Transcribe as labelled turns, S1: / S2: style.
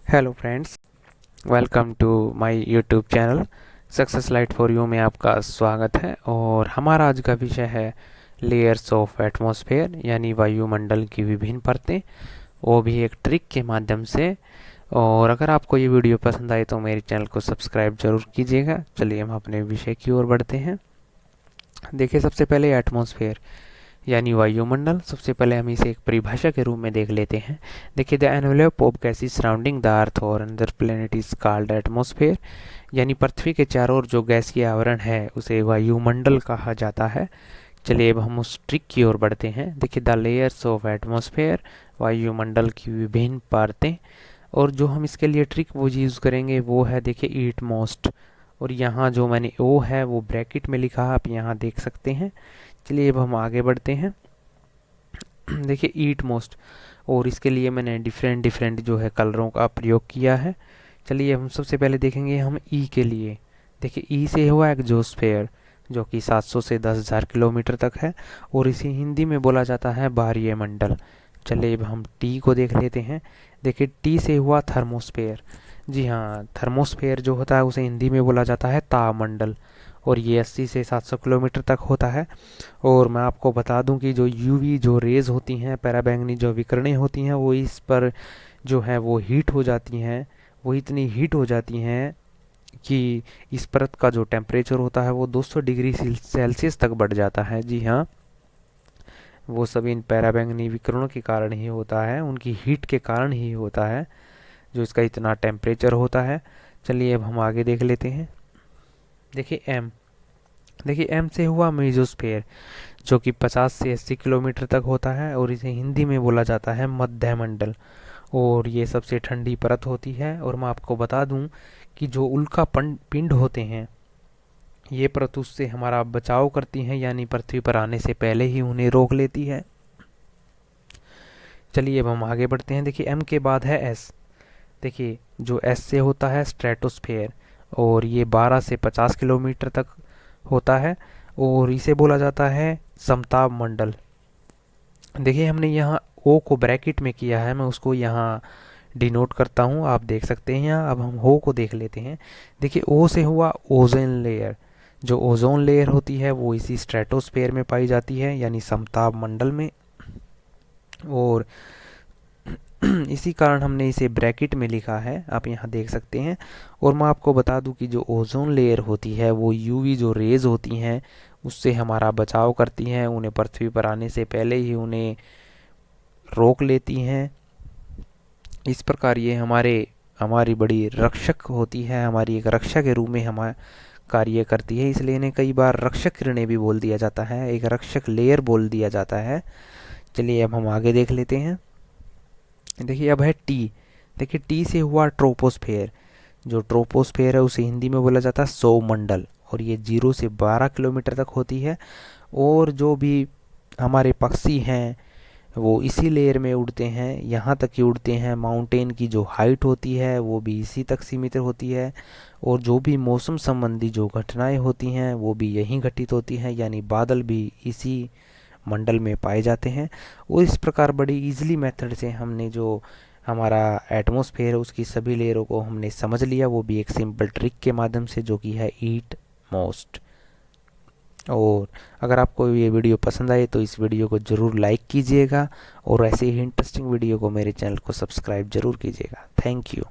S1: Hello friends, welcome to my YouTube channel success light for you में आपका स्वागत है। और हमारा आज का विषय है लेयर्स ऑफ एटमॉस्फेयर, यानी वायुमंडल की विभिन्न परतें, वो भी एक ट्रिक के माध्यम से। और अगर आपको ये वीडियो पसंद आए तो मेरे चैनल को सब्सक्राइब जरूर कीजिएगा। चलिए हम अपने विषय की ओर बढ़ते हैं। देखिए, सबसे पहले एटमॉस्फेयर यानी वायुमंडल। सबसे पहले हम इसे एक परिभाषा के रूप में देख लेते हैं। देखिए, the envelope of gases surrounding the earth और another planet is called atmosphere, यानी पृथ्वी के चारों ओर जो गैसीय आवरण है उसे वायुमंडल कहा जाता है। चलिए अब हम उस ट्रिक की ओर बढ़ते हैं। देखिए, द लेयर्स ऑफ एटमॉस्फेयर, वायुमंडल की विभिन्न परतें। और जो हम इसके लिए ट्रिक वो यूज़ करेंगे वो है, देखिए, ईट मोस्ट। और यहाँ जो मैंने ओ है वो ब्रैकेट में लिखा है, आप यहाँ देख सकते हैं। चलिए अब हम आगे बढ़ते हैं। देखिए, ईट मोस्ट, और इसके लिए मैंने डिफरेंट डिफरेंट जो है कलरों का प्रयोग किया है। चलिए हम सबसे पहले देखेंगे हम ई के लिए। देखिए, ई से हुआ एग्जोस्फेयर, जो कि 700 से 10,000 किलोमीटर तक है, और इसे हिंदी में बोला जाता है बाह्य मंडल। चलिए अब हम टी को देख लेते हैं। देखिए, टी से हुआ थर्मोस्फेयर। जी हाँ, थर्मोस्फेयर जो होता है उसे हिंदी में बोला जाता है तापमंडल, और ये 80 से 700 किलोमीटर तक होता है। और मैं आपको बता दूं कि जो यूवी जो रेज़ होती हैं, पराबैंगनी जो विकिरणें होती हैं, वो इस पर जो है वो हीट हो जाती हैं। वो इतनी हीट हो जाती हैं कि इस परत का जो टेम्परेचर होता है वो 200 डिग्री सेल्सियस तक बढ़ जाता है। जी हाँ, वो सब इन पराबैंगनी विकिरणों के कारण ही होता है, उनकी हीट के कारण ही होता है जो इसका इतना टेम्परेचर होता है। चलिए अब हम आगे देख लेते हैं। देखिए एम। देखिए, एम से हुआ मेसोस्फेयर, जो कि 50 से 80 किलोमीटर तक होता है, और इसे हिंदी में बोला जाता है मध्यमंडल। और ये सबसे ठंडी परत होती है। और मैं आपको बता दूं कि जो उल्का पिंड होते हैं, ये परत उससे हमारा बचाव करती हैं, यानी पृथ्वी पर आने से पहले ही उन्हें रोक लेती है। चलिए अब हम आगे बढ़ते हैं। देखिए, एम के बाद है एस। देखिए, जो एस से होता है स्ट्रेटोस्फेयर, और ये 12 से 50 किलोमीटर तक होता है, और इसे बोला जाता है समताप मंडल। देखिए, हमने यहाँ ओ को ब्रैकेट में किया है, मैं उसको यहाँ डिनोट करता हूँ, आप देख सकते हैं यहाँ। अब हम ओ को देख लेते हैं। देखिए, ओ से हुआ ओजोन लेयर। जो ओजोन लेयर होती है वो इसी स्ट्रेटोस्फेयर में पाई जाती है, यानी समताप मंडल में। और इसी कारण हमने इसे ब्रैकेट में लिखा है, आप यहाँ देख सकते हैं। और मैं आपको बता दूं कि जो ओजोन लेयर होती है वो यूवी जो रेज होती हैं उससे हमारा बचाव करती हैं, उन्हें पृथ्वी पर आने से पहले ही उन्हें रोक लेती हैं। इस प्रकार ये हमारी बड़ी रक्षक होती है, हमारी एक रक्षा के रूप में हमारा कार्य करती है। इसलिए इन्हें कई बार रक्षक किरणें भी बोल दिया जाता है, एक रक्षक लेयर बोल दिया जाता है। चलिए अब हम आगे देख लेते हैं। देखिए, अब है टी। देखिए, टी से हुआ ट्रोपोस्फेयर। जो ट्रोपोस्फेयर है उसे हिंदी में बोला जाता है सौरमंडल, और ये 0 से 12 किलोमीटर तक होती है। और जो भी हमारे पक्षी हैं वो इसी लेयर में उड़ते हैं, यहाँ तक ही उड़ते हैं। माउंटेन की जो हाइट होती है वो भी इसी तक सीमित होती है। और जो भी मौसम संबंधी जो घटनाएं होती हैं वो भी यहीं घटित होती हैं, यानी बादल भी इसी मंडल में पाए जाते हैं। और इस प्रकार बड़ी इजीली मेथड से हमने जो हमारा एटमॉस्फेयर है उसकी सभी लेयरों को हमने समझ लिया, वो भी एक सिंपल ट्रिक के माध्यम से, जो कि है ईट मोस्ट। और अगर आपको ये वीडियो पसंद आए तो इस वीडियो को ज़रूर लाइक कीजिएगा, और ऐसे ही इंटरेस्टिंग वीडियो को मेरे चैनल को सब्सक्राइब ज़रूर कीजिएगा। Thank you.